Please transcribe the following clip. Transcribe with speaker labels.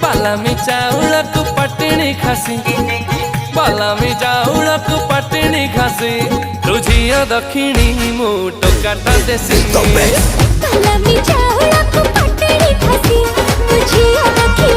Speaker 1: बालामी चाउळकु पटणी खासी बालामी चाउळकु पटणी खासी तुझिया दक्षिणी मु टोकाटा देसी
Speaker 2: बालामी चाउळकु पटणी खासी तुझिया दक्षिणी